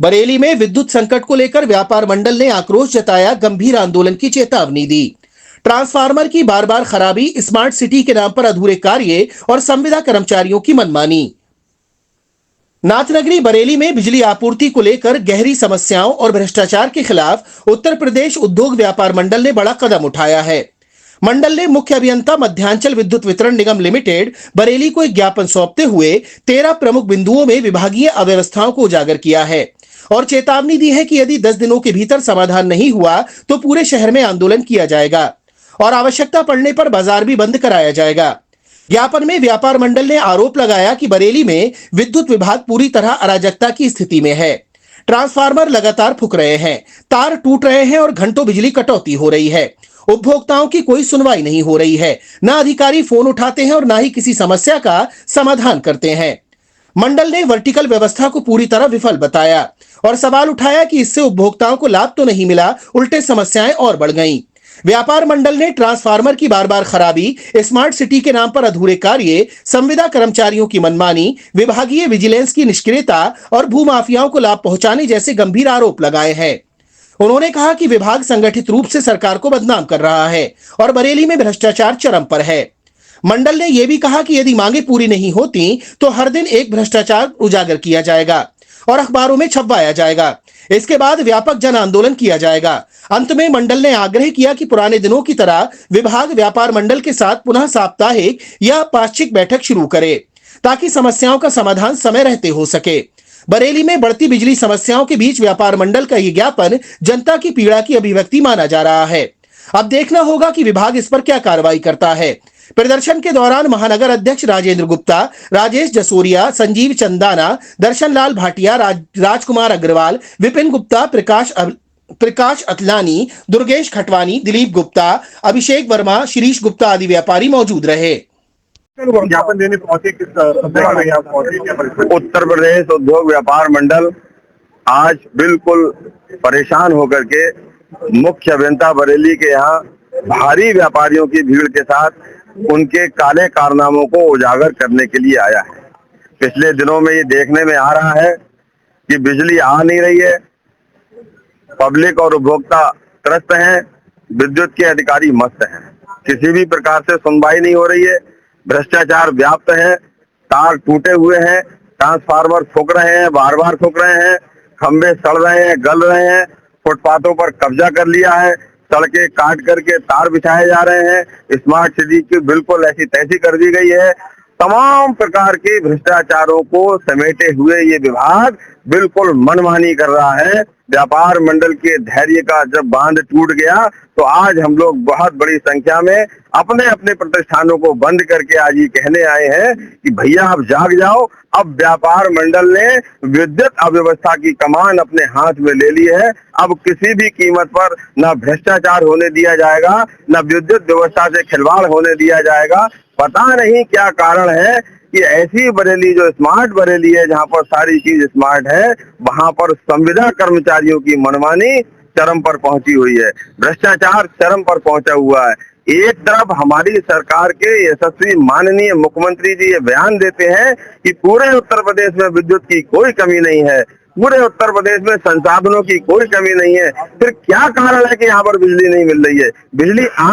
बरेली में विद्युत संकट को लेकर व्यापार मंडल ने आक्रोश जताया, गंभीर आंदोलन की चेतावनी दी। ट्रांसफार्मर की बार बार खराबी, स्मार्ट सिटी के नाम पर अधूरे कार्य और संविदा कर्मचारियों की मनमानी। नाथनगरी बरेली में बिजली आपूर्ति को लेकर गहरी समस्याओं और भ्रष्टाचार के खिलाफ उत्तर प्रदेश उद्योग व्यापार मंडल ने बड़ा कदम उठाया है। मंडल ने मुख्य अभियंता मध्यांचल विद्युत वितरण निगम लिमिटेड बरेली को एक ज्ञापन सौंपते हुए 13 प्रमुख बिंदुओं में विभागीय अव्यवस्थाओं को उजागर किया है और चेतावनी दी है कि यदि 10 दिनों के भीतर समाधान नहीं हुआ तो पूरे शहर में आंदोलन किया जाएगा और आवश्यकता पड़ने पर बाजार भी बंद कराया जाएगा। ज्ञापन में व्यापार मंडल ने आरोप लगाया कि बरेली में विद्युत विभाग पूरी तरह अराजकता की स्थिति में है। ट्रांसफार्मर लगातार फूक रहे हैं, तार टूट रहे हैं और घंटों बिजली कटौती हो रही है। उपभोक्ताओं की कोई सुनवाई नहीं हो रही है, ना अधिकारी फोन उठाते हैं और ना ही किसी समस्या का समाधान करते हैं। मंडल ने वर्टिकल व्यवस्था को पूरी तरह विफल बताया और सवाल उठाया कि इससे उपभोक्ताओं को लाभ तो नहीं मिला, उल्टे समस्याएं और बढ़ गईं। व्यापार मंडल ने ट्रांसफार्मर की बार बार खराबी, स्मार्ट सिटी के नाम पर अधूरे कार्य, संविदा कर्मचारियों की मनमानी, विभागीय विजिलेंस की निष्क्रियता और भूमाफियाओं को लाभ पहुंचाने जैसे गंभीर आरोप लगाए हैं। उन्होंने कहा कि विभाग संगठित रूप से सरकार को बदनाम कर रहा है और बरेली में भ्रष्टाचार चरम पर है। मंडल ने यह भी कहा कि यदि मांगे पूरी नहीं होती तो हर दिन एक भ्रष्टाचार उजागर किया जाएगा और अखबारों में छपवाया जाएगा। इसके बाद व्यापक जन आंदोलन किया जाएगा। अंत में मंडल ने आग्रह किया कि पुराने दिनों की तरह विभाग व्यापार मंडल के साथ पुनः साप्ताहिक या पाक्षिक बैठक शुरू करे ताकि समस्याओं का समाधान समय रहते हो सके। बरेली में बढ़ती बिजली समस्याओं के बीच व्यापार मंडल का यह ज्ञापन जनता की पीड़ा की अभिव्यक्ति माना जा रहा है। अब देखना होगा कि विभाग इस पर क्या कार्रवाई करता है। प्रदर्शन के दौरान महानगर अध्यक्ष राजेंद्र गुप्ता, राजेश जसोरिया, संजीव चंदाना, दर्शन लाल भाटिया, राजकुमार अग्रवाल, विपिन गुप्ता, प्रकाश अतलानी, दुर्गेश खटवानी, दिलीप गुप्ता, अभिषेक वर्मा, शिरीष गुप्ता आदि व्यापारी मौजूद रहे। ज्ञापन देने पहुंचे, किस उत्तर प्रदेश उद्योग व्यापार मंडल आज बिल्कुल परेशान होकर के मुख्य अभियंता बरेली के यहाँ भारी व्यापारियों की भीड़ के साथ उनके काले कारनामों को उजागर करने के लिए आया है। पिछले दिनों में ये देखने में आ रहा है कि बिजली आ नहीं रही है, पब्लिक और उपभोक्ता त्रस्त हैं, विद्युत के अधिकारी मस्त हैं, किसी भी प्रकार से सुनवाई नहीं हो रही है, भ्रष्टाचार व्याप्त है, तार टूटे हुए हैं, ट्रांसफार्मर फूक रहे हैं, बार बार फूक रहे हैं, खंभे सड़ रहे हैं, गल रहे हैं, फुटपाथों पर कब्जा कर लिया है, सड़कें काट करके तार बिछाए जा रहे हैं, स्मार्ट सिटी की बिल्कुल ऐसी तैसी कर दी गई है। तमाम प्रकार के भ्रष्टाचारों को समेटे हुए ये विभाग बिल्कुल मनमानी कर रहा है। व्यापार मंडल के धैर्य का जब बांध टूट गया तो आज हम लोग बहुत बड़ी संख्या में अपने अपने प्रतिष्ठानों को बंद करके आज ये कहने आए हैं कि भैया आप जाग जाओ। अब व्यापार मंडल ने विद्युत अव्यवस्था की कमान अपने हाथ में ले ली है। अब किसी भी कीमत पर न भ्रष्टाचार होने दिया जाएगा, न विद्युत व्यवस्था से खिलवाड़ होने दिया जाएगा। पता नहीं क्या कारण है कि ऐसी बरेली जो स्मार्ट बरेली है, जहां पर सारी चीज स्मार्ट है, वहां पर संविदा कर्मचारियों की मनमानी चरम पर पहुंची हुई है, भ्रष्टाचार चरम पर पहुंचा हुआ है। एक तरफ हमारी सरकार के यशस्वी माननीय मुख्यमंत्री जी ये बयान देते हैं कि पूरे उत्तर प्रदेश में विद्युत की कोई कमी नहीं है, पूरे उत्तर प्रदेश में संसाधनों की कोई कमी नहीं है, फिर क्या कारण है कि यहाँ पर बिजली नहीं मिल रही है? बिजली आ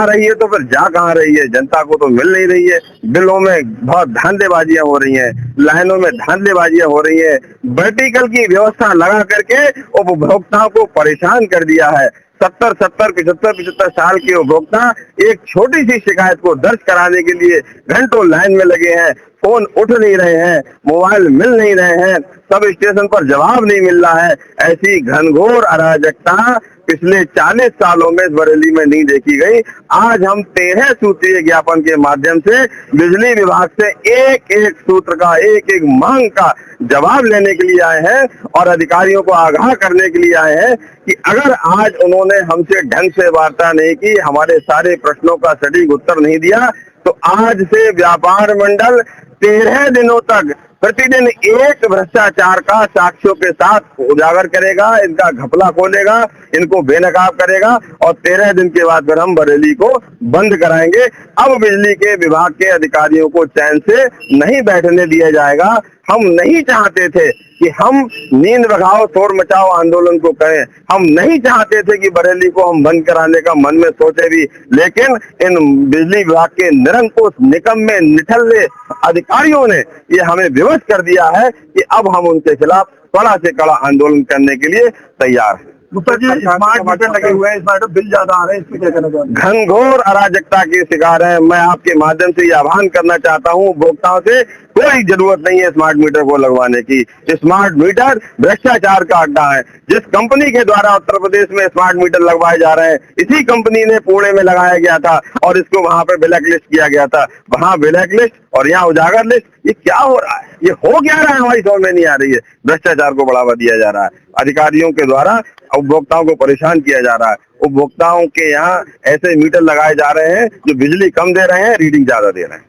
रही है तो फिर जा कहाँ रही है? जनता को तो मिल नहीं रही है। बिलों में बहुत धांधलेबाजियां हो रही हैं, लाइनों में धांधलेबाजियां हो रही हैं, वर्टिकल की व्यवस्था लगा करके उपभोक्ताओं को परेशान कर दिया है। 75 साल के उपभोक्ता एक छोटी सी शिकायत को दर्ज कराने के लिए घंटों लाइन में लगे हैं, फोन उठ नहीं रहे हैं, मोबाइल मिल नहीं रहे हैं, सब स्टेशन पर जवाब नहीं मिल रहा है। ऐसी घनघोर अराजकता पिछले 40 सालों में बरेली में नहीं देखी गई। आज हम 13 सूत्रीय ज्ञापन के माध्यम से बिजली विभाग से एक एक सूत्र का, एक एक मांग का जवाब लेने के लिए आए हैं और अधिकारियों को आगाह करने के लिए आए हैं कि अगर आज उन्होंने हमसे ढंग से वार्ता नहीं की, हमारे सारे प्रश्नों का सटीक उत्तर नहीं दिया, तो आज से व्यापार मंडल 13 दिनों तक प्रतिदिन एक भ्रष्टाचार का साक्ष्यों के साथ उजागर करेगा, इनका घपला खोलेगा, इनको बेनकाब करेगा और 13 दिन के बाद फिर हम बरेली को बंद कराएंगे। अब बिजली के विभाग के अधिकारियों को चैन से नहीं बैठने दिया जाएगा। हम नहीं चाहते थे कि हम नींद भगाओ शोर मचाओ आंदोलन को करें, हम नहीं चाहते थे कि बरेली को हम बंद कराने का मन में सोचे भी, लेकिन इन बिजली विभाग के निरंकुश निकम्मे निठल्ले अधिकारियों ने ये हमें विवश कर दिया है कि अब हम उनके खिलाफ कड़ा से कड़ा आंदोलन करने के लिए तैयार हैं। गुप्ता जी, स्मार्ट मीटर लगे हुए हैं, इस बार तो बिल ज्यादा आ रहे हैं, इसमें क्या कहना चाहते हैं? घनघोर अराजकता के शिकार है। मैं आपके माध्यम से ये आह्वान करना चाहता हूँ उपभोक्ताओं से, कोई जरूरत नहीं है स्मार्ट मीटर को लगवाने की। स्मार्ट मीटर भ्रष्टाचार का अड्डा है। जिस कंपनी के द्वारा उत्तर प्रदेश में स्मार्ट मीटर लगवाए जा रहे हैं, इसी कंपनी ने पुणे में लगाया गया था और इसको वहां पर ब्लैक लिस्ट किया गया था। वहां ब्लैक लिस्ट और यहाँ उजागर लिस्ट, ये क्या हो रहा है? ये हो क्या रहा है हमारी समझ में नहीं आ रही है। भ्रष्टाचार को बढ़ावा दिया जा रहा है, अधिकारियों के द्वारा उपभोक्ताओं को परेशान किया जा रहा है। उपभोक्ताओं के यहाँ ऐसे मीटर लगाए जा रहे हैं जो बिजली कम दे रहे हैं, रीडिंग ज्यादा दे रहे हैं।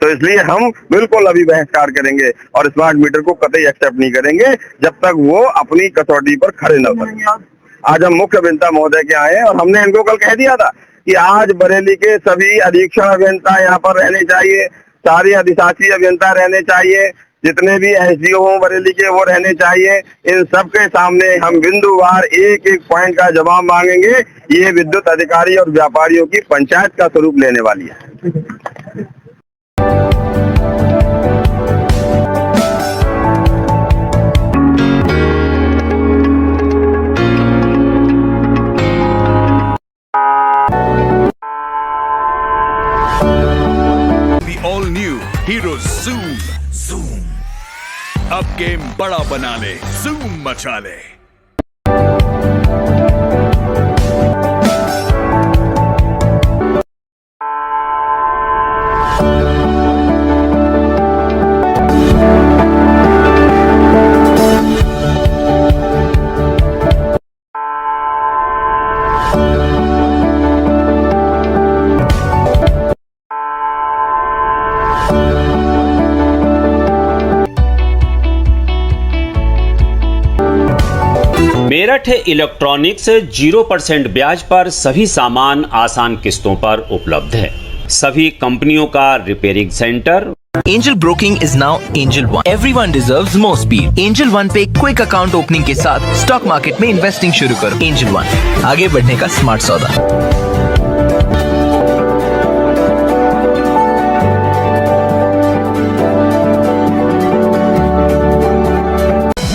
तो इसलिए हम बिल्कुल अभी बहिष्कार करेंगे और स्मार्ट मीटर को कतई एक्सेप्ट नहीं करेंगे जब तक वो अपनी कसौटी पर खड़े न उतरेंगे। आज हम मुख्य अभियंता महोदय के आए और हमने इनको कल कह दिया था कि आज बरेली के सभी अधीक्षण अभियंता यहाँ पर रहने चाहिए, सारे अधिशासी अभियंता रहने चाहिए, जितने भी एसडीओ हो बरेली के वो रहने चाहिए। इन सबके सामने हम बिंदुवार एक एक पॉइंट का जवाब मांगेंगे। ये विद्युत अधिकारी और व्यापारियों की पंचायत का स्वरूप लेने वाली है। The all new Hero Zoom अब गेम बड़ा बना ले, Zoom मचा ले। मेरठ इलेक्ट्रॉनिक्स 0% ब्याज पर सभी सामान आसान किस्तों पर उपलब्ध है। सभी कंपनियों का repairing centre. Angel Broking is now Angel One. Everyone deserves more speed. Angel One पे क्विक अकाउंट ओपनिंग के साथ स्टॉक मार्केट में इन्वेस्टिंग शुरू करो। Angel One, आगे बढ़ने का स्मार्ट सौदा।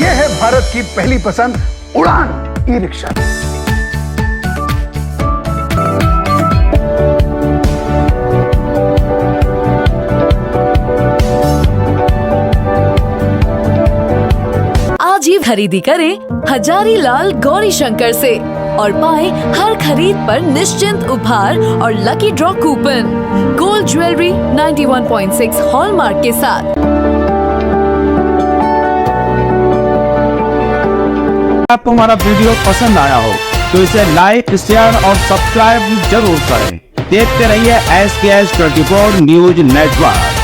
ये है भारत की पहली पसंद उड़ान ई रिक्शा। आज ही खरीदी करें हजारीलाल गौरी शंकर से और पाएं हर खरीद पर निश्चिंत उपहार और lucky draw coupon. Gold jewellery 91.6 hallmark के साथ। आपको हमारा वीडियो पसंद आया हो तो इसे लाइक, शेयर और सब्सक्राइब जरूर करें। देखते रहिए SKS 24 न्यूज नेटवर्क।